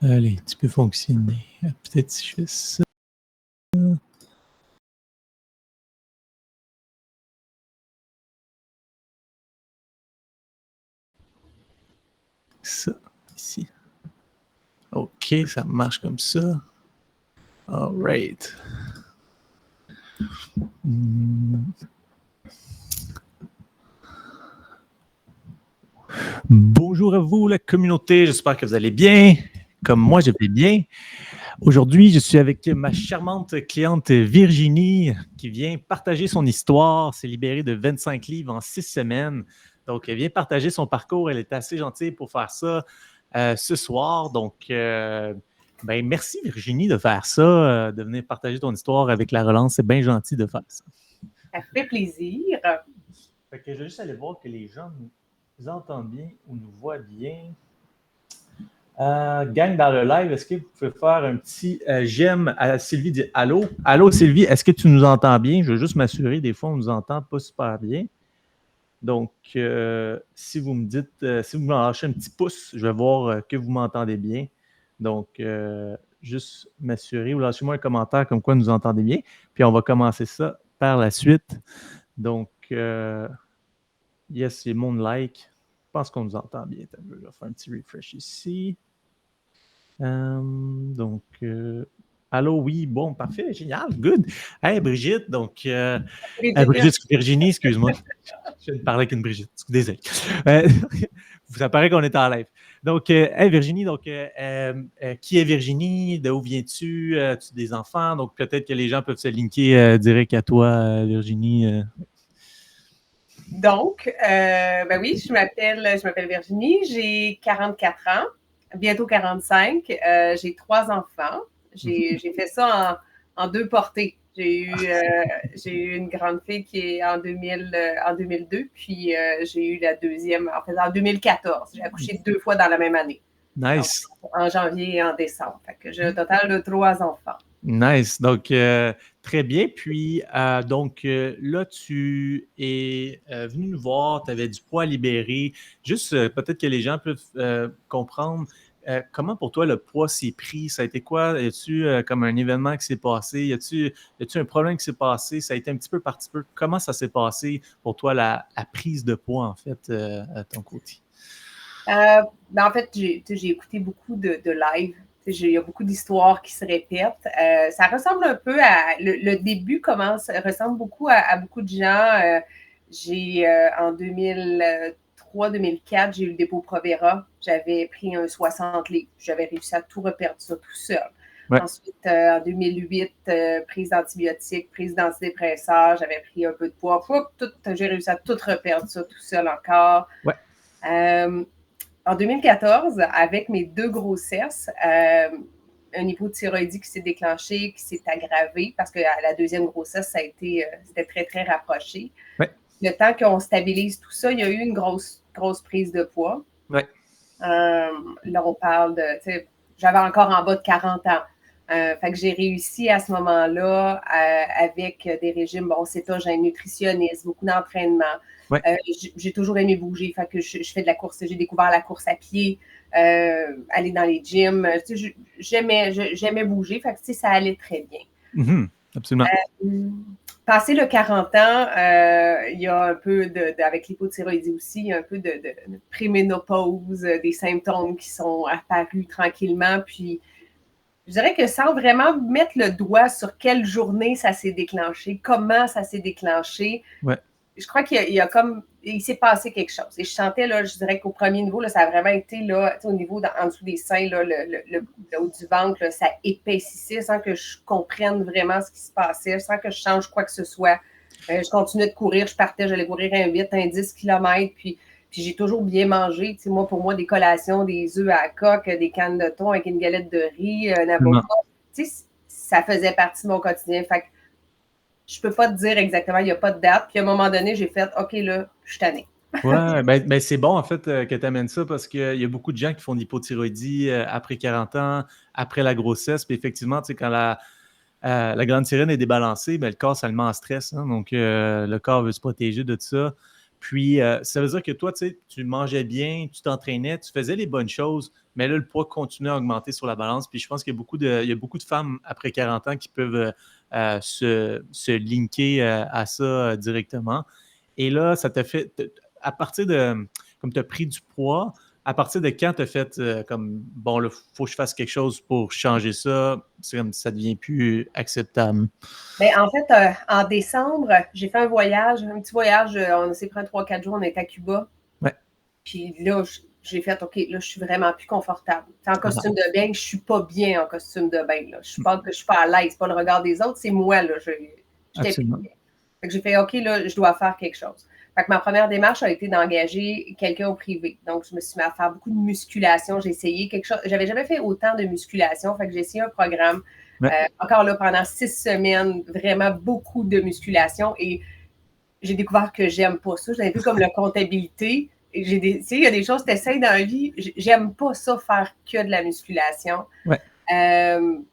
Allez, tu peux fonctionner. Peut-être si je fais ça. Ça, ici. OK, ça marche comme ça. All right. Bonjour à vous, la communauté. J'espère que vous allez bien. Comme moi, je vais bien. Aujourd'hui, je suis avec ma charmante cliente Virginie qui vient partager son histoire. S'est libérée de 25 livres en 6 semaines. Donc, elle vient partager son parcours. Elle est assez gentille pour faire ça ce soir. Donc, merci Virginie de faire ça, de venir partager ton histoire avec la relance. C'est bien gentil de faire ça. Ça fait plaisir. Fait que je vais juste aller voir que les gens nous entendent bien ou nous voient bien. Gang dans le live, est-ce que vous pouvez faire un petit j'aime à Sylvie dit allô? Allô Sylvie, est-ce que tu nous entends bien? Je veux juste m'assurer, des fois on nous entend pas super bien. Donc, si vous me dites, si vous me lâchez un petit pouce, je vais voir que vous m'entendez bien. Donc, juste m'assurer ou lâchez-moi un commentaire comme quoi vous nous entendez bien. Puis on va commencer ça par la suite. Donc, yes, c'est mon like. Je pense qu'on nous entend bien. Je vais faire un petit refresh ici. Allô, oui, bon, parfait, génial, good. Hey, Brigitte, donc, Virginie, excuse-moi. Je viens de parler avec une Brigitte, désolé. Ça paraît qu'on est en live. Donc, hey, Virginie, donc, qui est Virginie? D'où viens-tu? As-tu des enfants? Donc, peut-être que les gens peuvent se linker direct à toi, Virginie. Donc, oui, je m'appelle Virginie, j'ai 44 ans, bientôt 45. J'ai 3 enfants. J'ai fait ça en 2 portées. J'ai eu une grande fille qui est en 2002, puis j'ai eu la deuxième en 2014. J'ai accouché 2 fois dans la même année. Nice. Donc, en janvier et en décembre. Fait que j'ai un total de 3 enfants. Nice. Donc, très bien. Puis, là, tu es venu nous voir, tu avais du poids à libérer. Juste, peut-être que les gens peuvent comprendre comment pour toi le poids s'est pris. Ça a été quoi? Y a-tu comme un événement qui s'est passé? Y a-tu un problème qui s'est passé? Ça a été un petit peu par petit peu. Comment ça s'est passé pour toi, la prise de poids, en fait, à ton côté? En fait, j'ai écouté beaucoup de live. Il y a beaucoup d'histoires qui se répètent. Ça ressemble un peu à... Le début ressemble beaucoup à beaucoup de gens. En 2003-2004, j'ai eu le dépôt Provera. J'avais pris un 60 livres. J'avais réussi à tout reperdre ça tout seul. Ouais. Ensuite, en 2008, prise d'antibiotiques, prise d'antidépresseurs. J'avais pris un peu de poids. J'ai réussi à tout reperdre ça tout seul encore. Ouais. En 2014, avec mes 2 grossesses, un hypothyroïdie qui s'est déclenché, qui s'est aggravé parce que la deuxième grossesse, c'était très, très rapproché. Ouais. Le temps qu'on stabilise tout ça, il y a eu une grosse prise de poids. Ouais. Là, on parle de, j'avais encore en bas de 40 ans. Fait que j'ai réussi à ce moment-là avec des régimes, cétogène, nutritionniste, beaucoup d'entraînement. Ouais. J'ai toujours aimé bouger. Fait que je fais de la course. J'ai découvert la course à pied, aller dans les gyms. J'aimais bouger. Fait que ça allait très bien. Mm-hmm. Absolument. Passé le 40 ans, il y a un peu avec l'hypothyroïdie aussi, il y a un peu de préménopause, des symptômes qui sont apparus tranquillement. Puis, je dirais que sans vraiment mettre le doigt sur quelle journée ça s'est déclenché, comment ça s'est déclenché, ouais. Je crois il s'est passé quelque chose. Et je sentais, là, je dirais qu'au premier niveau, là, ça a vraiment été, là, au niveau, en dessous des seins, là, le haut du ventre, là, ça épaississait sans que je comprenne vraiment ce qui se passait, sans que je change quoi que ce soit. Je continuais de courir, j'allais courir un 8, un 10 km, puis j'ai toujours bien mangé. Pour moi, des collations, des œufs à la coque, des cannes de thon avec une galette de riz, un avocat, ça faisait partie de mon quotidien. Fait que je peux pas te dire exactement, il n'y a pas de date. Puis à un moment donné, j'ai fait, OK, là, je suis tannée. Ouais, ben c'est bon en fait que tu amènes ça parce qu'il y a beaucoup de gens qui font de l'hypothyroïdie après 40 ans, après la grossesse. Puis effectivement, quand la glande thyroïde est débalancée, ben, le corps, ça le met en stress. Hein, donc, le corps veut se protéger de tout ça. Puis, ça veut dire que toi, tu sais, tu mangeais bien, tu t'entraînais, tu faisais les bonnes choses, mais là, le poids continuait à augmenter sur la balance. Puis, je pense qu'il y a beaucoup de femmes après 40 ans qui peuvent se linker à ça directement. Et là, ça t'a fait, à partir de, comme tu as pris du poids, à partir de quand tu as fait comme, bon, là, il faut que je fasse quelque chose pour changer ça, c'est comme ça devient plus acceptable. Mais en fait, en décembre, j'ai fait un petit voyage, on s'est pris 3-4 jours, on était à Cuba. Ouais. Puis là, j'ai fait, OK, là, je suis vraiment plus confortable. En costume de bain, je suis pas bien en costume de bain. Là. Je pense que je suis pas à l'aise. C'est pas le regard des autres, c'est moi. Là. J'étais plus bien. Fait que j'ai fait, OK, là, je dois faire quelque chose. Fait que ma première démarche a été d'engager quelqu'un au privé. Donc, je me suis mis à faire beaucoup de musculation. J'ai essayé quelque chose. J'avais jamais fait autant de musculation. Fait que j'ai essayé un programme. Encore là, pendant 6 semaines, vraiment beaucoup de musculation. Et j'ai découvert que j'aime pas ça. J'avais vu comme la comptabilité. Il y a des choses que tu essaies dans la vie. J'aime pas ça, faire que de la musculation. Ouais.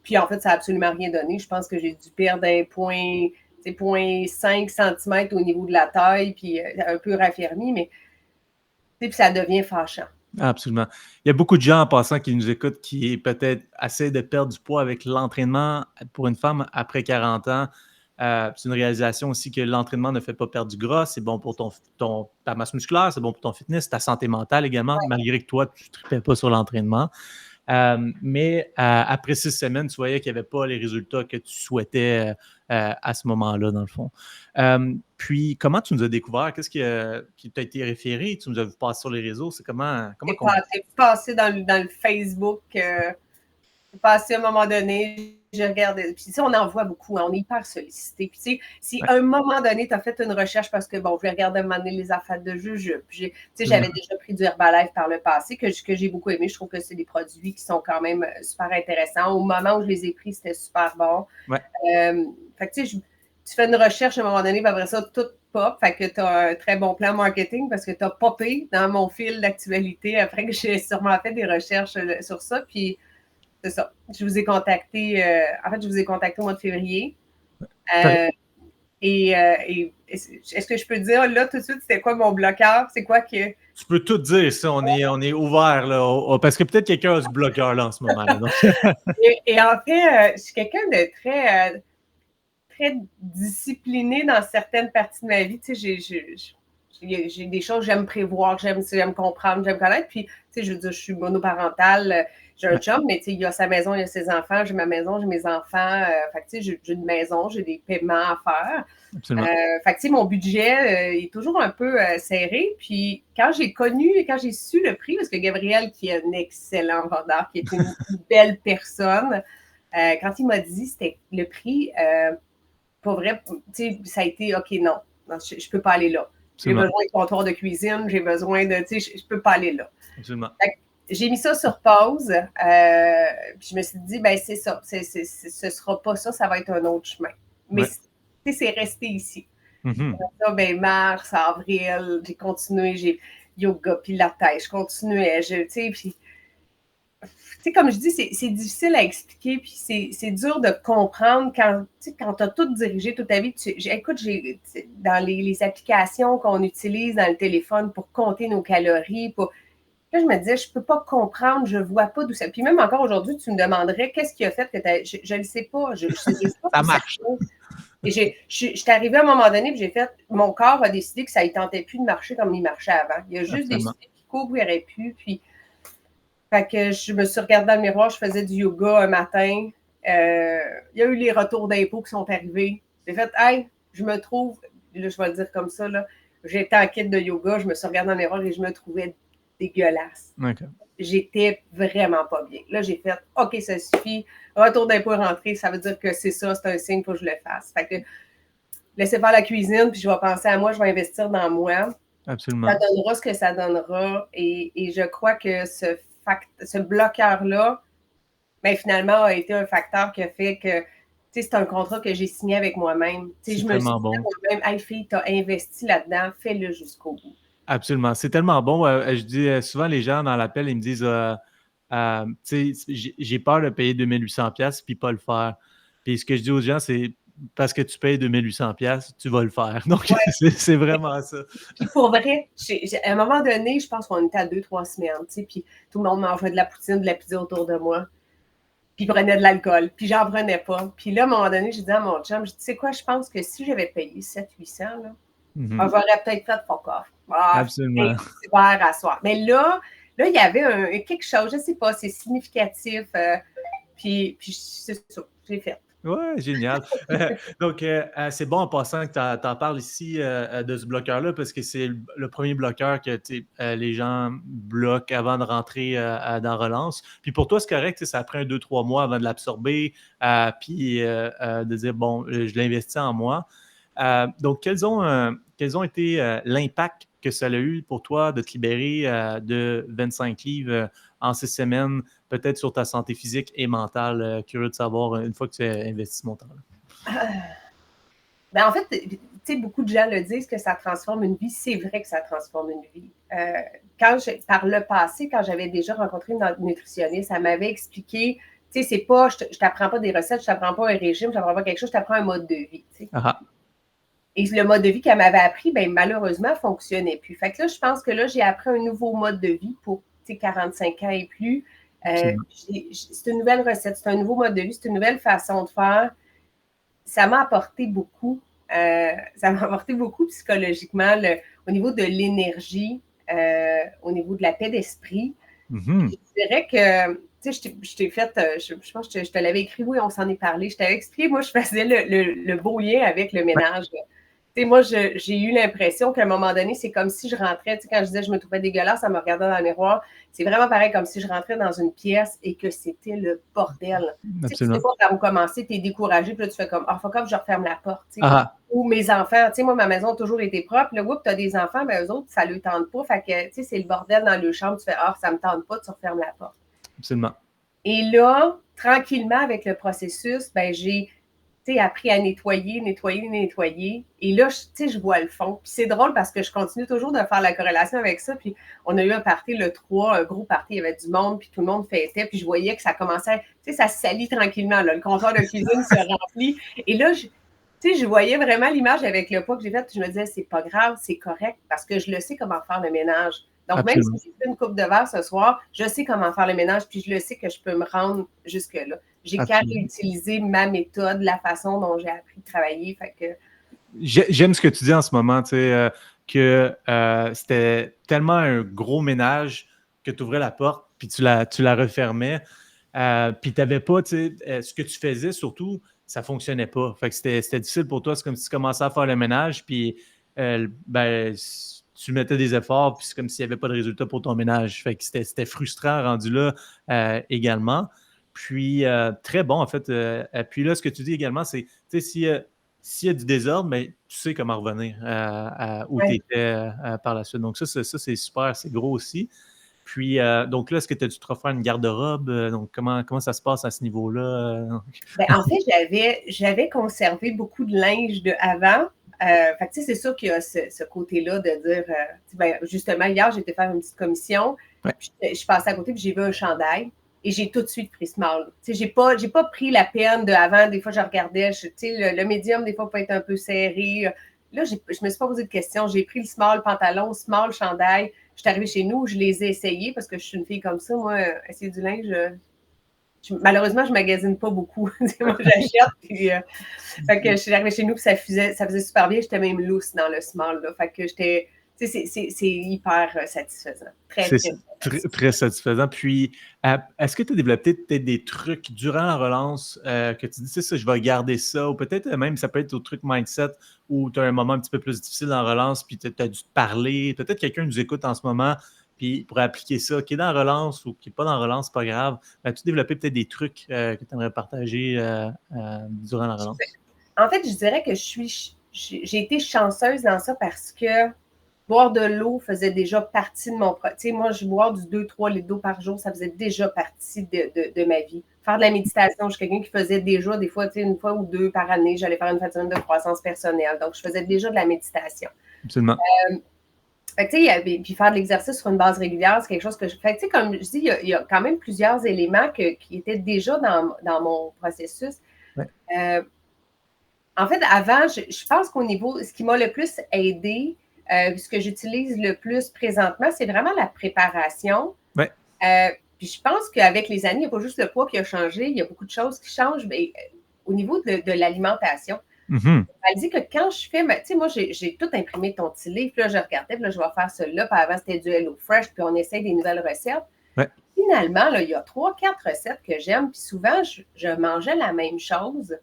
Puis en fait, ça n'a absolument rien donné. Je pense que j'ai dû perdre 0,5 cm au niveau de la taille, puis un peu raffermi, mais puis ça devient fâchant. Absolument. Il y a beaucoup de gens en passant qui nous écoutent qui peut-être essaient de perdre du poids avec l'entraînement pour une femme après 40 ans. C'est une réalisation aussi que l'entraînement ne fait pas perdre du gras. C'est bon pour ta masse musculaire, c'est bon pour ton fitness, ta santé mentale également, malgré que toi, tu ne tripais pas sur l'entraînement. Mais après 6 semaines, tu voyais qu'il n'y avait pas les résultats que tu souhaitais à ce moment-là, dans le fond. Puis, comment tu nous as découvert? Qu'est-ce qui t'a été référé? Tu nous as vu passer sur les réseaux. C'est comment C'est passé dans le Facebook. Passé à un moment donné, je regardais. Puis, on en voit beaucoup, hein, on est hyper sollicité. Puis, si à un moment donné, tu as fait une recherche parce que, bon, je vais regarder à un moment donné les affaires de jujube. J'avais déjà pris du Herbalife par le passé, que j'ai beaucoup aimé. Je trouve que c'est des produits qui sont quand même super intéressants. Au moment où je les ai pris, c'était super bon. Fait que, tu fais une recherche à un moment donné, puis après ça, tout pop. Fait que tu as un très bon plan marketing parce que tu as popé dans mon fil d'actualité après que j'ai sûrement fait des recherches sur ça. Puis, c'est ça. Je vous ai contacté. Je vous ai contacté au mois de février. Est-ce que je peux dire là tout de suite, c'était quoi mon bloqueur? C'est quoi que. Tu peux tout dire ça. On est ouvert là. Parce que peut-être quelqu'un a ce bloqueur-là en ce moment. Là, et en fait, je suis quelqu'un de très, très discipliné dans certaines parties de ma vie. Tu sais, j'ai des choses que j'aime prévoir, que j'aime comprendre, j'aime connaître. Puis, tu sais, je veux dire, je suis monoparentale. J'ai un chum, mais il a sa maison, il a ses enfants, j'ai ma maison, j'ai mes enfants. Fait que j'ai une maison, j'ai des paiements à faire. Fait que mon budget est toujours un peu serré. Puis quand j'ai su le prix, parce que Gabriel, qui est un excellent vendeur, qui est une belle personne, quand il m'a dit c'était le prix, pour vrai, ça a été OK, non je ne peux pas aller là. J'ai besoin de comptoir de cuisine, j'ai besoin de, je ne peux pas aller là. Absolument. J'ai mis ça sur pause. Puis je me suis dit, ben c'est ça. Ce ne sera pas ça, ça va être un autre chemin. Mais c'est resté ici. Ça, mars, avril, j'ai continué, j'ai yoga, pilates, je continuais. Puis, comme je dis, c'est difficile à expliquer, puis c'est dur de comprendre quand tu as tout dirigé toute ta vie. Écoute, dans les applications qu'on utilise dans le téléphone pour compter nos calories, là, je me disais, je ne peux pas comprendre, je ne vois pas d'où ça. Puis même encore aujourd'hui, tu me demanderais qu'est-ce qui a fait que je ne sais pas. Je sais pas. Ça marche. Et je suis arrivée à un moment donné, puis mon corps a décidé que ça ne tentait plus de marcher comme il marchait avant. Il y a juste décidé qu'il court où il aurait pu. Puis, fait que je me suis regardée dans le miroir, je faisais du yoga un matin. Il y a eu les retours d'impôts qui sont arrivés. J'ai fait, hey, je me trouve, là, je vais le dire comme ça, là, j'étais en kit de yoga, je me suis regardée dans le miroir et je me trouvais dégueulasse. J'étais vraiment pas bien. Là, j'ai fait, OK, ça suffit. Retour d'impôt rentré, ça veut dire que c'est ça, c'est un signe, il faut que je le fasse. Fait que laissez faire la cuisine, puis je vais penser à moi, je vais investir dans moi. Absolument. Ça donnera ce que ça donnera. Et je crois que ce bloqueur-là, finalement, a été un facteur qui a fait que c'est un contrat que j'ai signé avec moi-même. Je me suis dit moi-même, hey fille, tu as investi là-dedans, fais-le jusqu'au bout. Absolument. C'est tellement bon. Je dis souvent, les gens dans l'appel, ils me disent j'ai peur de payer 2800$ puis pas le faire. Puis ce que je dis aux gens, c'est parce que tu payes 2800$, tu vas le faire. Donc, c'est vraiment ça. Puis pour vrai, à un moment donné, je pense qu'on était à 2-3 semaines, tu sais, puis tout le monde mangeait de la poutine, de la pizza autour de moi, puis prenait de l'alcool, puis j'en prenais pas. Puis là, à un moment donné, j'ai dit à mon chum, je dis, tu sais quoi, je pense que si j'avais payé 700-800, là, j'aurais peut-être fait fuck off. Absolument. C'est super à soir. Mais là, il y avait quelque chose, je sais pas, c'est significatif, puis c'est ça, j'ai fait. Oui, génial. Donc, c'est bon en passant que tu en parles ici de ce bloqueur-là, parce que c'est le premier bloqueur que les gens bloquent avant de rentrer dans Relance. Puis pour toi, c'est correct, ça prend 2-3 mois avant de l'absorber, puis de dire, bon, je l'investis en moi. Donc, quels ont été l'impact que ça a eu pour toi de te libérer de 25 livres en 6 semaines, peut-être sur ta santé physique et mentale? Curieux de savoir une fois que tu as investi ce montant-là. Ben en fait, tu sais, beaucoup de gens le disent que ça transforme une vie. C'est vrai que ça transforme une vie. Par le passé, quand j'avais déjà rencontré une nutritionniste, elle m'avait expliqué, tu sais, c'est pas, je t'apprends pas des recettes, je t'apprends pas un régime, je t'apprends pas quelque chose, je t'apprends un mode de vie. Tu sais. Et le mode de vie qu'elle m'avait appris, ben malheureusement, fonctionnait plus. Fait que là, je pense que là, j'ai appris un nouveau mode de vie pour 45 ans et plus. C'est une nouvelle recette, c'est un nouveau mode de vie, c'est une nouvelle façon de faire. Ça m'a apporté beaucoup. Ça m'a apporté beaucoup psychologiquement au niveau de l'énergie, au niveau de la paix d'esprit. Je dirais que, tu sais, je t'ai fait, je pense que je te l'avais écrit, oui, on s'en est parlé. Je t'avais expliqué, moi, je faisais le beau lien avec le ménage. Tu sais, moi, j'ai eu l'impression qu'à un moment donné, c'est comme si je rentrais, tu sais, quand je disais je me trouvais dégueulasse en me regardant dans le miroir, c'est vraiment pareil comme si je rentrais dans une pièce et que c'était le bordel. Tu sais, des fois, quand vous commencez, tu es découragé, puis là, tu fais comme, faut comme je referme la porte, tu sais. Ou mes enfants, tu sais, moi, ma maison a toujours été propre. Là, tu as des enfants, ben eux autres, ça ne leur tente pas. Fait que, tu sais, c'est le bordel dans leur chambre, tu fais, ça ne me tente pas, tu refermes la porte. Absolument. Et là, tranquillement, avec le processus, ben j'ai appris à nettoyer. Et là, je vois le fond. Puis c'est drôle parce que je continue toujours de faire la corrélation avec ça. Puis on a eu un party le 3, un gros party, il y avait du monde, puis tout le monde fêtait. Puis je voyais que ça commençait, ça se salit tranquillement. Là. Le comptoir de cuisine se remplit. Et là, je voyais vraiment l'image avec le pas que j'ai fait. Puis je me disais, c'est pas grave, c'est correct parce que je le sais comment faire le ménage. Donc, même si j'ai fait une coupe de verre ce soir, je sais comment faire le ménage, puis je le sais que je peux me rendre jusque-là. J'ai qu'à réutiliser ma méthode, la façon dont j'ai appris à travailler. Fait que... J'aime ce que tu dis en ce moment, tu sais, que c'était tellement un gros ménage que tu ouvrais la porte, puis tu la refermais. Puis tu n'avais pas, tu sais, ce que tu faisais, surtout, ça ne fonctionnait pas. Fait que c'était difficile pour toi. C'est comme si tu commençais à faire le ménage, puis tu mettais des efforts, puis c'est comme s'il n'y avait pas de résultat pour ton ménage. Fait que c'était frustrant rendu là également. Puis, très bon, en fait. Puis là, ce que tu dis également, c'est, tu sais, s'il y a du désordre, mais tu sais comment revenir où tu étais par la suite. Donc, ça c'est super, c'est gros aussi. Puis, donc là, est-ce que tu as dû te refaire une garde-robe? Donc, comment ça se passe à ce niveau-là? En fait, j'avais conservé beaucoup de linge de avant. Fait que, c'est sûr qu'il y a ce côté-là de dire, justement, hier, j'ai été faire une petite commission. Puis, je passais à côté, puis j'ai vu un chandail. Et j'ai tout de suite pris small. J'ai pas pris la peine de avant. Des fois, je regardais, le médium, des fois, peut être un peu serré. Là, je me suis pas posé de questions. J'ai pris le small pantalon, small chandail. Je suis arrivée chez nous, je les ai essayés parce que je suis une fille comme ça. Moi, essayer du linge, malheureusement, je magasine pas beaucoup. Moi, j'achète. Puis, fait que je suis arrivée chez nous, puis ça faisait super bien. J'étais même loose dans le small. Là. Fait que j'étais... C'est hyper satisfaisant. Très satisfaisant. Puis, est-ce que tu as développé peut-être des trucs durant la relance que tu dis, c'est ça, je vais garder ça, ou peut-être même, ça peut être au truc mindset où tu as un moment un petit peu plus difficile dans la relance, puis tu as dû te parler. Peut-être quelqu'un nous écoute en ce moment, puis pourrait appliquer ça, qui est dans la relance ou qui n'est pas dans la relance, c'est pas grave. As-tu développé peut-être des trucs que tu aimerais partager durant la relance? En fait, je dirais que j'ai été chanceuse dans ça parce que boire de l'eau faisait déjà partie de mon... Tu sais, moi, je bois du 2-3 litres d'eau par jour, ça faisait déjà partie de ma vie. Faire de la méditation, je suis quelqu'un qui faisait déjà, des fois, tu sais, une fois ou deux par année, j'allais faire une semaine de croissance personnelle. Donc, je faisais déjà de la méditation. Absolument. Fait que, tu sais, puis faire de l'exercice sur une base régulière, c'est quelque chose que je fais. Tu sais, comme je dis, il y a quand même plusieurs éléments qui étaient déjà dans mon processus. En fait, avant, je pense qu'au niveau, ce qui m'a le plus aidé, ce que j'utilise le plus présentement, c'est vraiment la préparation. Ouais. Puis je pense qu'avec les années, il n'y a pas juste le poids qui a changé, il y a beaucoup de choses qui changent, mais au niveau de l'alimentation. Mm-hmm. Elle dit que quand je fais, tu sais, moi, j'ai tout imprimé ton petit livre, puis là, je regardais, puis là, je vais faire celui-là, puis avant, c'était du Hello Fresh, puis on essaye des nouvelles recettes. Ouais. Finalement, là, il y a 3-4 recettes que j'aime, puis souvent, je mangeais la même chose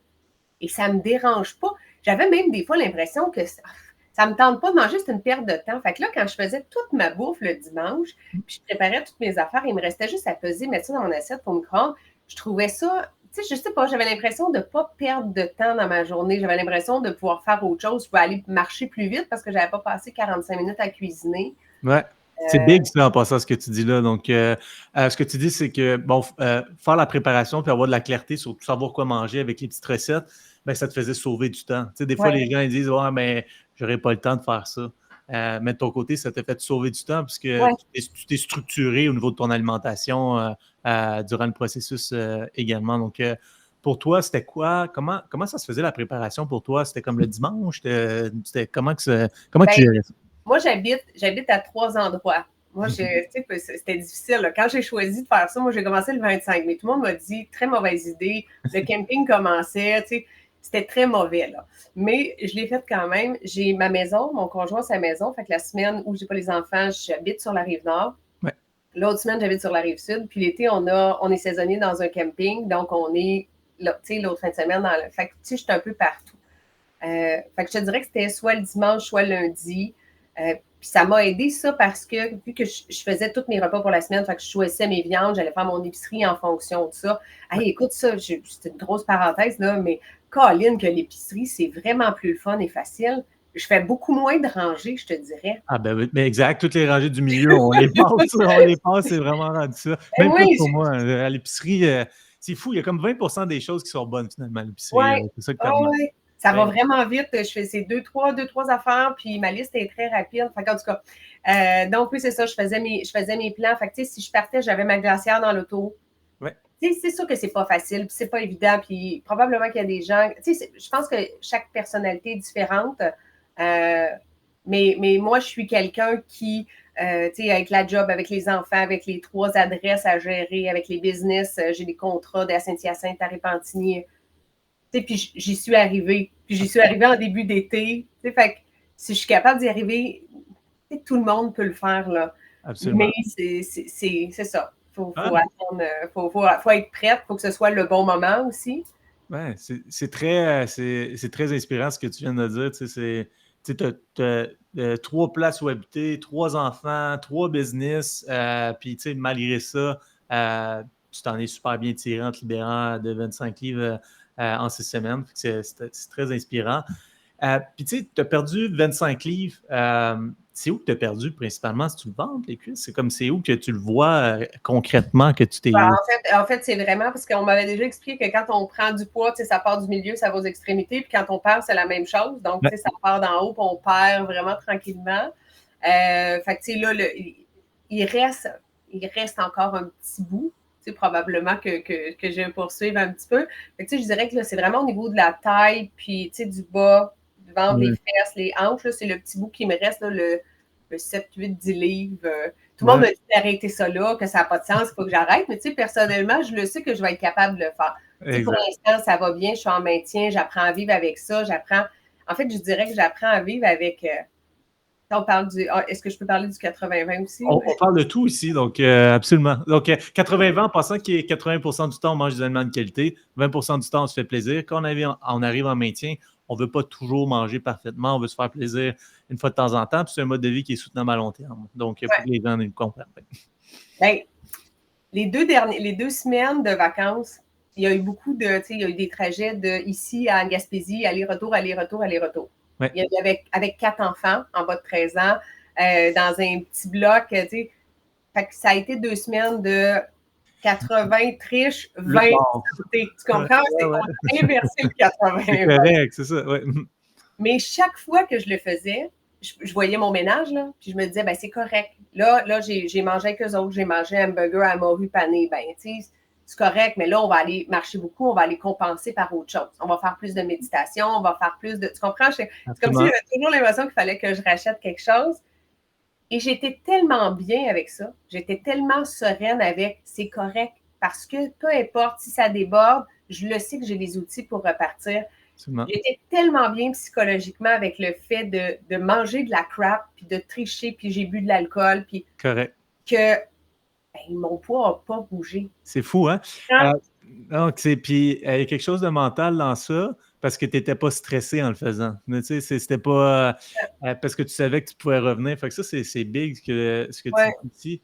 et ça ne me dérange pas. J'avais même des fois l'impression que ça ne me tente pas de manger, c'est une perte de temps. Fait que là, quand je faisais toute ma bouffe le dimanche, puis je préparais toutes mes affaires, il me restait juste à peser, mettre ça dans mon assiette pour me micro-ondes. Je trouvais ça, tu sais, je sais pas, j'avais l'impression de ne pas perdre de temps dans ma journée. J'avais l'impression de pouvoir faire autre chose. Je pouvais aller marcher plus vite parce que je n'avais pas passé 45 minutes à cuisiner. Ouais. C'est big, ça, en passant, ce que tu dis là. Donc, ce que tu dis, c'est que, bon, faire la préparation puis avoir de la clarté sur savoir quoi manger avec les petites recettes, ben, ça te faisait sauver du temps. Tu sais, des fois, les gens ils disent, ouais, mais j'aurais pas le temps de faire ça. Mais de ton côté, ça t'a fait sauver du temps puisque tu t'es structuré au niveau de ton alimentation durant le processus également. Donc, pour toi, c'était quoi? Comment ça se faisait la préparation pour toi? C'était comme le dimanche? Comment tu gérais ça? Moi, j'habite à 3 endroits. Moi, c'était difficile. Là. Quand j'ai choisi de faire ça, moi, j'ai commencé le 25, mais tout le monde m'a dit, très mauvaise idée. Le camping commençait, c'était très mauvais. Là. Mais je l'ai fait quand même. J'ai ma maison, mon conjoint, sa maison. Fait que la semaine où j'ai pas les enfants, j'habite sur la Rive-Nord. Ouais. L'autre semaine, j'habite sur la Rive-Sud. Puis l'été, on est saisonnier dans un camping. Donc, on est, l'autre fin de semaine, fait que, je suis un peu partout. Fait que je te dirais que c'était soit le dimanche, soit le lundi. Puis ça m'a aidé ça parce que vu que je faisais tous mes repas pour la semaine, fait que je choisissais mes viandes, j'allais faire mon épicerie en fonction de ça. Hey, écoute ça, c'est une grosse parenthèse, là, mais Colin, que l'épicerie, c'est vraiment plus le fun et facile. Je fais beaucoup moins de rangées, je te dirais. Ah ben oui, mais exact, toutes les rangées du milieu, on les passe, c'est vraiment rendu ça. Même oui, pour moi, à l'épicerie, c'est fou, il y a comme 20% des choses qui sont bonnes finalement à l'épicerie. Oui, C'est ça que tu remarques. oui. Ça va vraiment vite. Je fais ces deux, trois affaires, puis ma liste est très rapide. Fait en tout cas, donc oui, c'est ça. Je faisais mes plans. Fait que, si je partais, j'avais ma glacière dans l'auto. Ouais. C'est sûr que c'est pas facile, puis c'est pas évident, puis probablement qu'il y a des gens. Je pense que chaque personnalité est différente. Mais moi, je suis quelqu'un qui, avec la job, avec les enfants, avec les 3 adresses à gérer, avec les business, j'ai des contrats de Saint-Hyacinthe à Repentigny. Puis j'y suis arrivée. Puis j'y suis arrivée en début d'été. Fait que si je suis capable d'y arriver, tout le monde peut le faire. Là. Absolument. Mais c'est ça. Faut attendre, faut être prête. Il faut que ce soit le bon moment aussi. Ouais, c'est très inspirant ce que tu viens de dire. Tu as 3 places où habiter, 3 enfants, 3 business. Puis malgré ça, tu t'en es super bien tiré en te libérant de 25 livres en 6 semaines. C'est très inspirant. Puis tu as perdu 25 livres. C'est où que tu as perdu principalement si tu le vends, les cuisses? C'est comme c'est où que tu le vois concrètement que tu t'es. En fait, c'est vraiment parce qu'on m'avait déjà expliqué que quand on prend du poids, ça part du milieu, ça va aux extrémités. Puis quand on perd, c'est la même chose. Donc, ça part d'en haut, puis on perd vraiment tranquillement. Fait que, là, il reste encore un petit bout. Probablement que je vais poursuivre un petit peu. Fait que, je dirais que là, c'est vraiment au niveau de la taille, puis du bas, du ventre, les fesses, les hanches. Là, c'est le petit bout qui me reste, là, le 7, 8, 10 livres. Tout le monde me dit d'arrêter ça là, que ça n'a pas de sens, il faut que j'arrête. Mais personnellement, je le sais que je vais être capable de le faire. Pour l'instant, ça va bien, je suis en maintien, j'apprends à vivre avec ça. En fait, je dirais que j'apprends à vivre avec. On parle est-ce que je peux parler du 80-20 aussi? On parle de tout ici, donc absolument. Donc, 80-20, en passant qu'il y ait 80% du temps, on mange des aliments de qualité, 20% du temps, on se fait plaisir. Quand on arrive en maintien, on ne veut pas toujours manger parfaitement, on veut se faire plaisir une fois de temps en temps, puis c'est un mode de vie qui est soutenable à long terme. Donc, il faut que les gens nous comprennent. Bien, les 2 semaines de vacances, il y a eu il y a eu des trajets de ici à Gaspésie, aller-retour, aller-retour, aller-retour. Ouais. Il y avait avec 4 enfants en bas de 13 ans, dans un petit bloc, fait que ça a été 2 semaines de 80 triches, 20 santé. Tu comprends? On a inversé le 80. C'est correct, c'est ça, ouais. Mais chaque fois que je le faisais, je voyais mon ménage, là, puis je me disais, c'est correct. Là j'ai mangé avec eux autres, j'ai mangé un hamburger à morue panée. c'est correct, mais là, on va aller marcher beaucoup, on va aller compenser par autre chose. On va faire plus de méditation, on va faire plus de... Tu comprends? C'est comme si j'avais toujours l'impression qu'il fallait que je rachète quelque chose. Et j'étais tellement bien avec ça. J'étais tellement sereine avec c'est correct parce que peu importe si ça déborde, je le sais que j'ai les outils pour repartir. Absolument. J'étais tellement bien psychologiquement avec le fait de manger de la crap, puis de tricher, puis j'ai bu de l'alcool, puis Correct. que mon poids n'a pas bougé. C'est fou, hein? Donc, puis il y a quelque chose de mental dans ça parce que tu n'étais pas stressé en le faisant. Mais tu sais, c'était pas parce que tu savais que tu pouvais revenir. Fait que ça, c'est big ce que tu dis ici.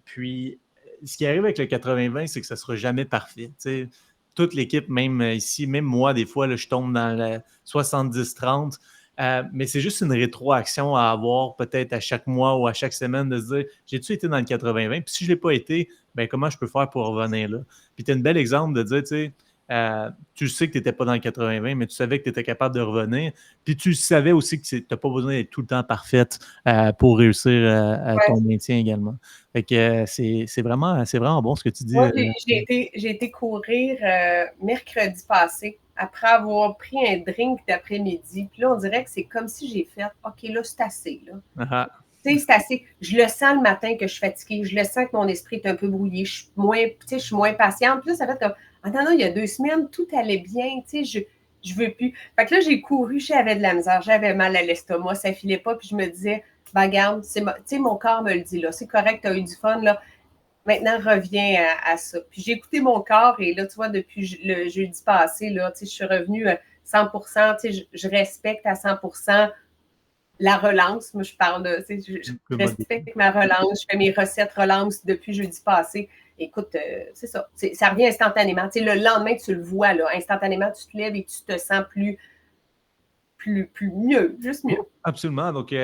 Puis, ce qui arrive avec le 80-20, c'est que ça ne sera jamais parfait. Tu sais, toute l'équipe, même ici, même moi, des fois, là, je tombe dans le 70-30. Mais c'est juste une rétroaction à avoir peut-être à chaque mois ou à chaque semaine de se dire j'ai-tu été dans le 80-20? Puis si je ne l'ai pas été, ben comment je peux faire pour revenir là? Puis tu as un bel exemple de dire, tu sais, tu sais que tu n'étais pas dans le 80-20, mais tu savais que tu étais capable de revenir. Puis tu savais aussi que tu n'as pas besoin d'être tout le temps parfaite pour réussir ton maintien également. Fait que c'est vraiment bon ce que tu dis. Moi, j'ai été courir mercredi passé après avoir pris un drink d'après-midi. Puis là, on dirait que c'est comme si j'ai fait OK, là, c'est assez. Là. Tu sais, c'est assez. Je le sens le matin que je suis fatiguée. Je le sens que mon esprit est un peu brouillé. Je suis moins patiente. Puis là, ça fait comme non, il y a 2 semaines, tout allait bien. Tu sais, je veux plus. Fait que là, j'ai couru, j'avais de la misère, j'avais mal à l'estomac, ça filait pas. Puis je me disais, regarde, tu sais, mon corps me le dit, là. C'est correct, tu as eu du fun, là. Maintenant, reviens à ça. Puis j'ai écouté mon corps et là, tu vois, depuis le jeudi passé, là, tu sais, je suis revenue à 100%, tu sais, je respecte à 100% la relance. Moi, je parle de, tu sais, je respecte ma relance, je fais mes recettes relance depuis jeudi passé. Écoute, c'est ça. Ça revient instantanément. Tu sais, le lendemain, tu le vois, là, instantanément, tu te lèves et tu te sens plus mieux, juste mieux. Absolument. Donc,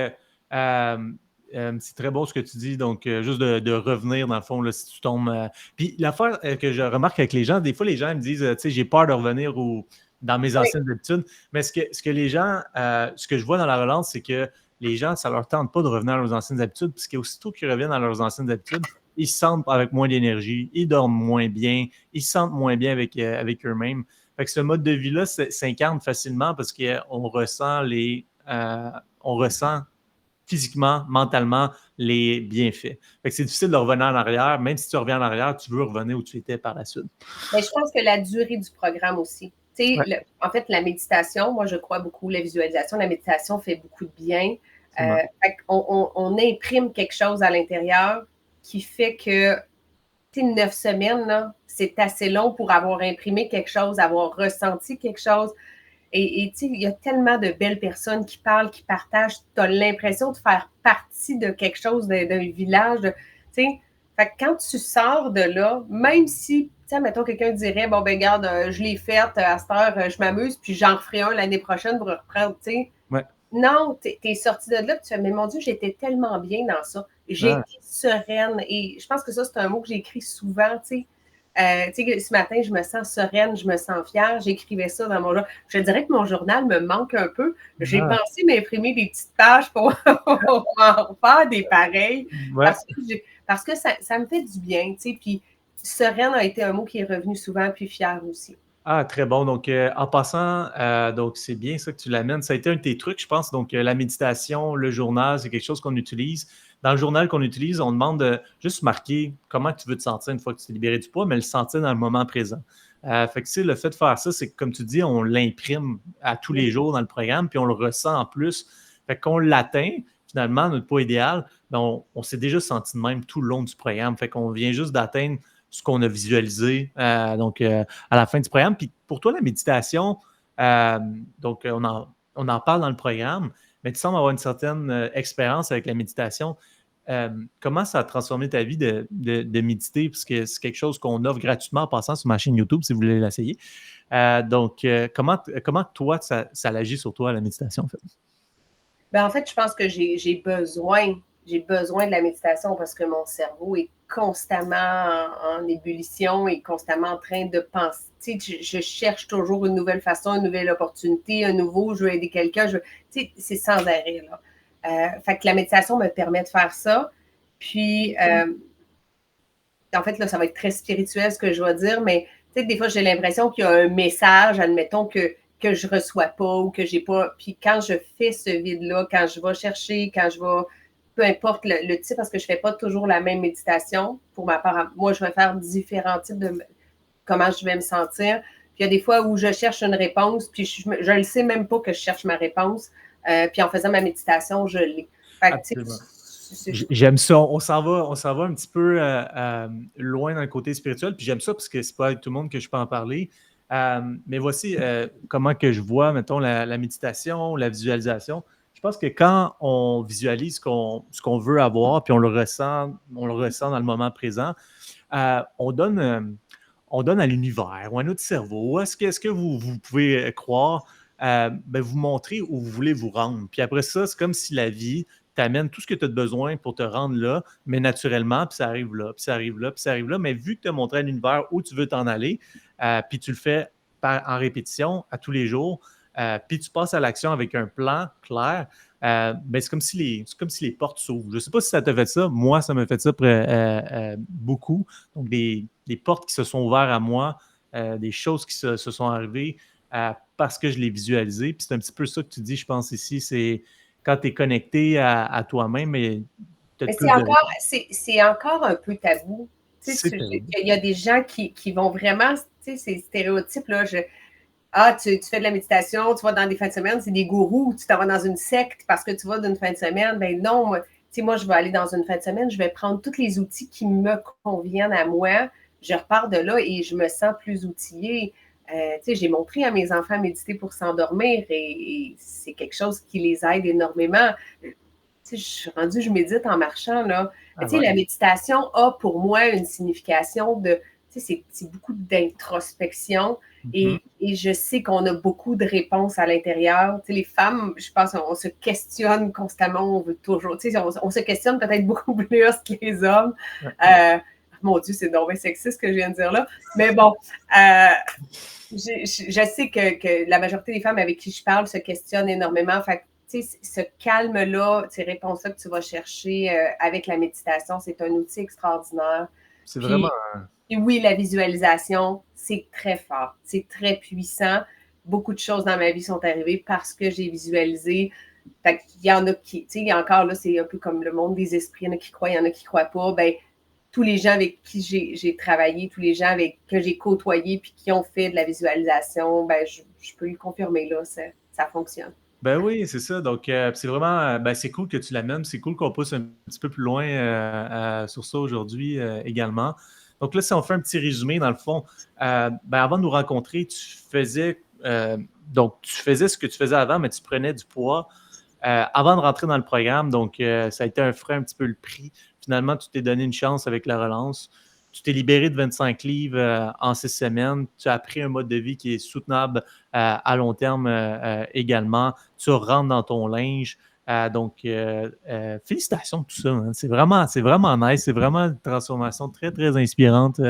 c'est très beau ce que tu dis. Donc, juste de revenir, dans le fond, là, si tu tombes. Puis, l'affaire que je remarque avec les gens, des fois, les gens me disent, tu sais, j'ai peur de revenir dans mes anciennes habitudes. Mais ce que les gens, ce que je vois dans la relance, c'est que les gens, ça ne leur tente pas de revenir à leurs anciennes habitudes, puisqu'aussitôt qu'ils reviennent à leurs anciennes habitudes, ils se sentent avec moins d'énergie, ils dorment moins bien, ils se sentent moins bien avec eux-mêmes. Fait que ce mode de vie-là s'incarne facilement parce qu'on ressent on ressent physiquement, mentalement, les bienfaits. Fait que c'est difficile de revenir en arrière. Même si tu reviens en arrière, tu veux revenir où tu étais par la suite. Mais je pense que la durée du programme aussi. En fait, la méditation, moi, je crois beaucoup, la visualisation, la méditation fait beaucoup de bien. On imprime quelque chose à l'intérieur qui fait que 9 semaines, là, c'est assez long pour avoir imprimé quelque chose, avoir ressenti quelque chose. Et tu sais, il y a tellement de belles personnes qui parlent, qui partagent. Tu as l'impression de faire partie de quelque chose, d'un village. Tu sais, fait que quand tu sors de là, même si, tu sais, mettons, quelqu'un dirait, bon, ben, regarde, je l'ai faite, à cette heure, je m'amuse, puis j'en referai un l'année prochaine pour reprendre, tu sais. Ouais. Non, tu es sorti de là, puis tu fais, mais mon Dieu, j'étais tellement bien dans ça. J'étais sereine. Et je pense que ça, c'est un mot que j'écris souvent, tu sais. Ce matin, je me sens sereine, je me sens fière. J'écrivais ça dans mon journal. Je dirais que mon journal me manque un peu. J'ai pensé m'imprimer des petites pages pour en faire des pareils. Ouais. Parce que ça me fait du bien. Puis sereine a été un mot qui est revenu souvent, puis fière aussi. Ah, très bon. Donc, en passant, donc c'est bien ça que tu l'amènes. Ça a été un de tes trucs, je pense. Donc, la méditation, le journal, c'est quelque chose qu'on utilise. Dans le journal qu'on utilise, on demande de juste marquer comment tu veux te sentir une fois que tu t'es libéré du poids, mais le sentir dans le moment présent. Fait que, le fait de faire ça, c'est que, comme tu dis, on l'imprime à tous les jours dans le programme, puis on le ressent en plus. Fait qu'on l'atteint, finalement, notre poids idéal, ben on s'est déjà senti de même tout le long du programme. Fait qu'on vient juste d'atteindre ce qu'on a visualisé à la fin du programme. Puis pour toi, la méditation, donc on en parle dans le programme, mais tu sembles avoir une certaine expérience avec la méditation. Comment ça a transformé ta vie de méditer? Parce que c'est quelque chose qu'on offre gratuitement en passant sur ma chaîne YouTube si vous voulez l'essayer. Comment toi, ça agit sur toi, la méditation, en fait? En fait, je pense que j'ai besoin de la méditation parce que mon cerveau est constamment en ébullition et constamment en train de penser. Je cherche toujours une nouvelle façon, une nouvelle opportunité, je veux aider quelqu'un. C'est sans arrêt. Là. Fait que la méditation me permet de faire ça. Puis, en fait, là, ça va être très spirituel ce que je vais dire, mais tu sais, des fois, j'ai l'impression qu'il y a un message, admettons, que je reçois pas ou que j'ai pas. Puis quand je fais ce vide-là, quand je vais chercher, quand je vais, peu importe le type, parce que je fais pas toujours la même méditation. Pour ma part, moi, je vais faire différents types de comment je vais me sentir. Puis il y a des fois où je cherche une réponse, puis je ne le sais même pas que je cherche ma réponse. Puis en faisant ma méditation, je l'ai. Fait que, Absolument. J'aime ça. On s'en va un petit peu loin dans le côté spirituel. Puis j'aime ça parce que c'est pas avec tout le monde que je peux en parler. Mais voici comment que je vois, mettons, la méditation, la visualisation. Je pense que quand on visualise ce qu'on veut avoir, puis on le ressent dans le moment présent, on donne à l'univers ou à notre cerveau. Est-ce que vous pouvez croire, vous montrer où vous voulez vous rendre. Puis après ça, c'est comme si la vie t'amène tout ce que tu as besoin pour te rendre là, mais naturellement, puis ça arrive là, puis ça arrive là, puis ça arrive là. Mais vu que tu as montré à l'univers où tu veux t'en aller, puis tu le fais en répétition à tous les jours, puis tu passes à l'action avec un plan clair, c'est comme si les portes s'ouvrent. Je ne sais pas si ça te fait ça. Moi, ça me fait ça beaucoup. Donc, des portes qui se sont ouvertes à moi, des choses qui se sont arrivées parce que je l'ai visualisé. Puis c'est un petit peu ça que tu dis, je pense, ici, c'est quand tu es connecté à toi-même, mais peut-être plus de... C'est encore un peu tabou. Il y a des gens qui vont vraiment, tu sais, ces stéréotypes-là, tu fais de la méditation, tu vas dans des fins de semaine, c'est des gourous, tu t'en vas dans une secte parce que tu vas d'une fin de semaine. Ben non, moi, je vais aller dans une fin de semaine, je vais prendre tous les outils qui me conviennent à moi, je repars de là et je me sens plus outillée. J'ai montré à mes enfants à méditer pour s'endormir et c'est quelque chose qui les aide énormément. Je suis rendue, je médite en marchant, là. La méditation a pour moi une signification de, c'est beaucoup d'introspection et je sais qu'on a beaucoup de réponses à l'intérieur. Les femmes, je pense, on se questionne constamment, on veut toujours, on se questionne peut-être beaucoup plus que les hommes. Mon Dieu, c'est donc bien sexiste ce que je viens de dire là. Mais bon, je sais que la majorité des femmes avec qui je parle se questionnent énormément. Fait que, ce calme-là, ces réponses-là que tu vas chercher avec la méditation, c'est un outil extraordinaire. C'est vraiment... Et oui, la visualisation, c'est très fort, c'est très puissant. Beaucoup de choses dans ma vie sont arrivées parce que j'ai visualisé. Fait qu'il y en a qui, il y a encore là, c'est un peu comme le monde des esprits, il y en a qui croient, il y en a qui ne croient pas. Ben, tous les gens avec qui j'ai travaillé, tous les gens que j'ai côtoyés puis qui ont fait de la visualisation, ben, je peux lui confirmer, là, ça fonctionne. Ben oui, c'est ça. Donc, c'est vraiment, c'est cool que tu l'amènes. C'est cool qu'on pousse un petit peu plus loin sur ça aujourd'hui également. Donc là, si on fait un petit résumé, dans le fond, avant de nous rencontrer, tu faisais ce que tu faisais avant, mais tu prenais du poids avant de rentrer dans le programme. Donc, ça a été un frein un petit peu le prix. Finalement, tu t'es donné une chance avec la relance. Tu t'es libéré de 25 livres en 6 semaines. Tu as appris un mode de vie qui est soutenable à long terme également. Tu rentres dans ton linge. Félicitations pour tout ça. Hein. C'est vraiment nice. C'est vraiment une transformation très, très inspirante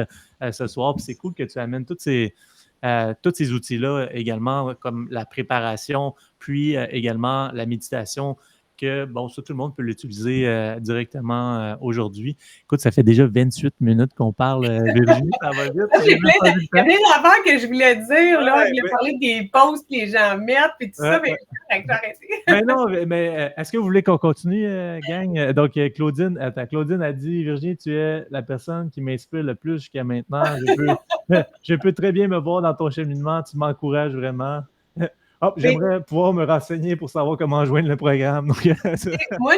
ce soir. Puis c'est cool que tu amènes tous ces outils-là également, comme la préparation, puis également la méditation, que, ça, tout le monde peut l'utiliser directement aujourd'hui. Écoute, ça fait déjà 28 minutes qu'on parle, Virginie, ça va vite. Il y a plein d'affaires que je voulais dire, là. Je voulais parler des posts que les gens mettent, puis tout ça, mais je vais arrêter. Mais non, mais est-ce que vous voulez qu'on continue, gang? Donc, Claudine a dit, Virginie, tu es la personne qui m'inspire le plus jusqu'à maintenant. Je peux très bien me voir dans ton cheminement. Tu m'encourages vraiment. J'aimerais pouvoir me renseigner pour savoir comment joindre le programme. Moi,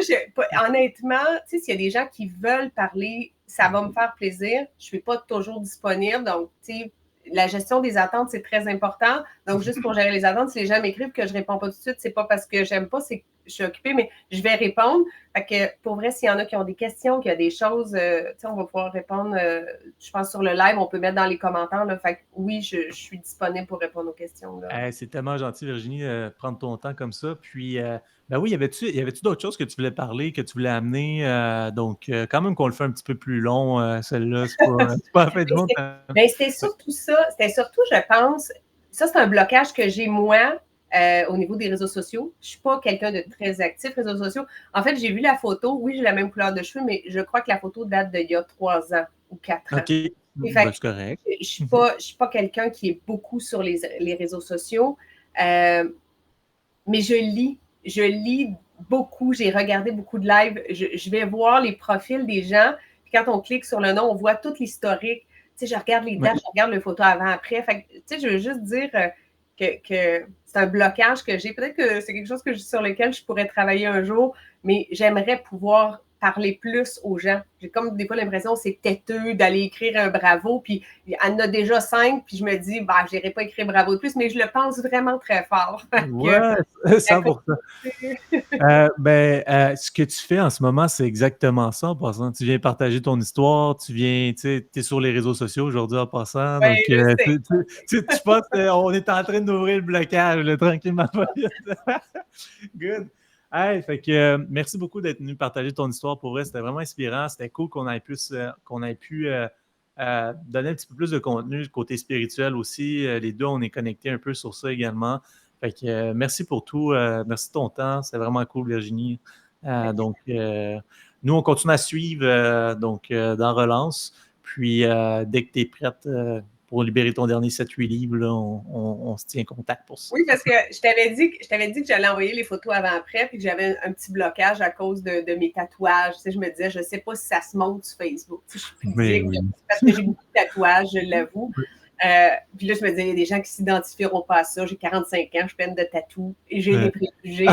honnêtement, s'il y a des gens qui veulent parler, ça va me faire plaisir. Je ne suis pas toujours disponible. Donc, la gestion des attentes, c'est très important. Donc, juste pour gérer les attentes, si les gens m'écrivent que je ne réponds pas tout de suite, c'est pas parce que j'aime pas, c'est que je suis occupée, mais je vais répondre. Fait que, pour vrai, s'il y en a qui ont des questions, qu'il y a des choses, on va pouvoir répondre, je pense, sur le live, on peut mettre dans les commentaires. Là, fait que, oui, je suis disponible pour répondre aux questions. C'est tellement gentil, Virginie, prendre ton temps comme ça. Puis, oui, y avait-tu d'autres choses que tu voulais parler, que tu voulais amener? Quand même qu'on le fait un petit peu plus long, celle-là, c'est pas la fin du monde. C'était surtout ça. C'était surtout, je pense, ça, c'est un blocage que j'ai, moi, au niveau des réseaux sociaux. Je ne suis pas quelqu'un de très actif, réseaux sociaux. En fait, j'ai vu la photo. Oui, j'ai la même couleur de cheveux, mais je crois que la photo date d'il y a 3 ans. ou 4 ans. OK, c'est correct. Je ne suis pas quelqu'un qui est beaucoup sur les réseaux sociaux, mais je lis beaucoup, j'ai regardé beaucoup de lives, je vais voir les profils des gens, puis quand on clique sur le nom, on voit tout l'historique. Tu sais, je regarde les dates, je regarde les photos avant-après. Fait que, tu sais, je veux juste dire que c'est un blocage que j'ai. Peut-être que c'est quelque chose sur lequel je pourrais travailler un jour, mais j'aimerais pouvoir parler plus aux gens. J'ai comme des fois l'impression que c'est têteux d'aller écrire un bravo, puis il y en a déjà 5, puis je me dis, bah, je n'irai pas écrire bravo de plus, mais je le pense vraiment très fort. Ouais, 100%. Ce que tu fais en ce moment, c'est exactement ça en passant. Tu viens partager ton histoire, tu es sur les réseaux sociaux aujourd'hui en passant. Ouais, donc, tu penses qu'on est en train d'ouvrir le blocage, tranquillement. Good. Hey, fait que, merci beaucoup d'être venu partager ton histoire. Pour vrai, c'était vraiment inspirant. C'était cool qu'on ait pu donner un petit peu plus de contenu, côté spirituel aussi. Les deux, on est connectés un peu sur ça également. Fait que, merci pour tout. Merci de ton temps. C'est vraiment cool, Virginie. Nous, on continue à suivre dans Relance. Puis, dès que tu es prête pour libérer ton dernier 7-8 livres, là, on se tient en contact pour ça. Oui, parce que je t'avais dit que j'allais envoyer les photos avant-après, puis que j'avais un petit blocage à cause de mes tatouages. Tu sais, je me disais, je ne sais pas si ça se montre sur Facebook. Tu sais, je suis pudique, parce que j'ai beaucoup de tatouages, je l'avoue. Puis là, je me disais, il y a des gens qui ne s'identifieront pas à ça. J'ai 45 ans, je suis pleine de tatous et j'ai des préjugés.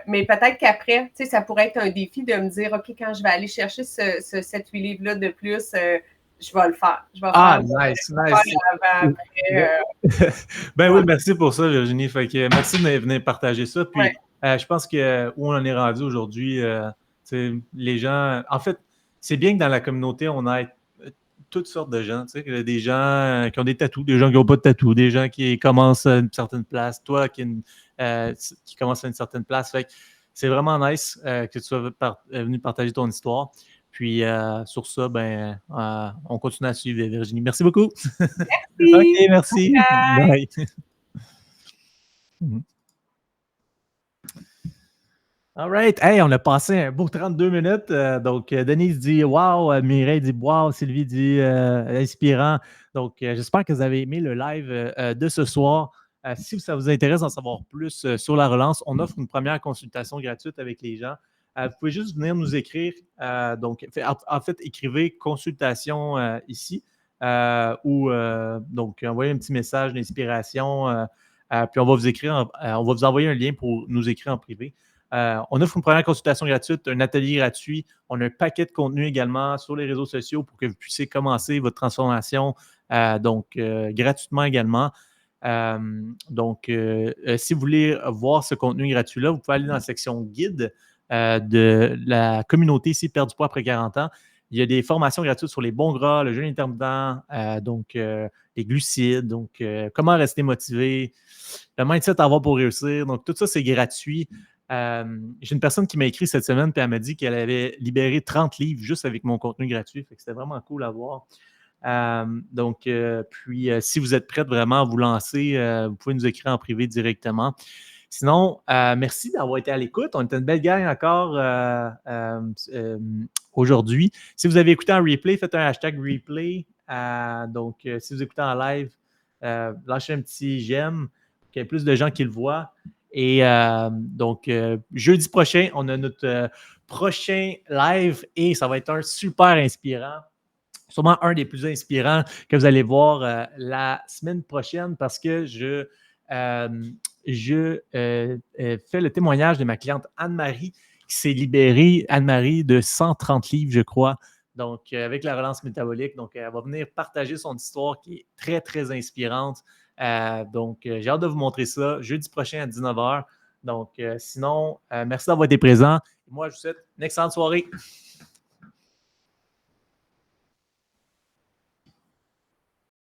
Mais peut-être qu'après, tu sais, ça pourrait être un défi de me dire, OK, quand je vais aller chercher ce 7-8 livres-là de plus, je vais le faire. Nice. Oui, merci pour ça, Virginie. Fait que, merci de venir partager ça. Puis, je pense que où on en est rendu aujourd'hui, les gens... En fait, c'est bien que dans la communauté, on ait toutes sortes de gens. Tu sais, des gens qui ont des tatous, des gens qui n'ont pas de tatous, des gens qui commencent à une certaine place, toi qui commence à une certaine place. Fait que c'est vraiment nice que tu sois venu partager ton histoire. Puis sur ça, on continue à suivre Virginie. Merci beaucoup. Merci. OK, merci. Bye. All right. Hey, on a passé un beau 32 minutes. Donc, Denise dit wow, Mireille dit wow, Sylvie dit inspirant. Donc, j'espère que vous avez aimé le live de ce soir. Si ça vous intéresse d'en savoir plus sur la relance, on offre une première consultation gratuite avec les gens. Vous pouvez juste venir nous écrire. Donc, en fait, écrivez consultation ici ou donc envoyez un petit message d'inspiration. Puis on va vous écrire, on va vous envoyer un lien pour nous écrire en privé. On offre une première consultation gratuite, un atelier gratuit. On a un paquet de contenu également sur les réseaux sociaux pour que vous puissiez commencer votre transformation gratuitement également. Si vous voulez voir ce contenu gratuit-là, vous pouvez aller dans la section guide de la communauté ici, Perdre du poids après 40 ans. Il y a des formations gratuites sur les bons gras, le jeûne intermittent, les glucides, comment rester motivé, le mindset à avoir pour réussir. Donc, tout ça, c'est gratuit. J'ai une personne qui m'a écrit cette semaine et elle m'a dit qu'elle avait libéré 30 livres juste avec mon contenu gratuit. Fait que c'était vraiment cool à voir. Si vous êtes prête vraiment à vous lancer, vous pouvez nous écrire en privé directement. Sinon, merci d'avoir été à l'écoute. On était une belle gang encore aujourd'hui. Si vous avez écouté en replay, faites un hashtag replay. Si vous écoutez en live, lâchez un petit j'aime pour qu'il y ait plus de gens qui le voient. Et jeudi prochain, on a notre prochain live et ça va être un super inspirant. Sûrement un des plus inspirants que vous allez voir la semaine prochaine parce que je fais le témoignage de ma cliente Anne-Marie qui s'est libérée, Anne-Marie, de 130 livres, je crois. Donc, avec la relance métabolique. Donc, elle va venir partager son histoire qui est très, très inspirante. J'ai hâte de vous montrer ça jeudi prochain à 19h. Donc, sinon, merci d'avoir été présent. Moi, je vous souhaite une excellente soirée.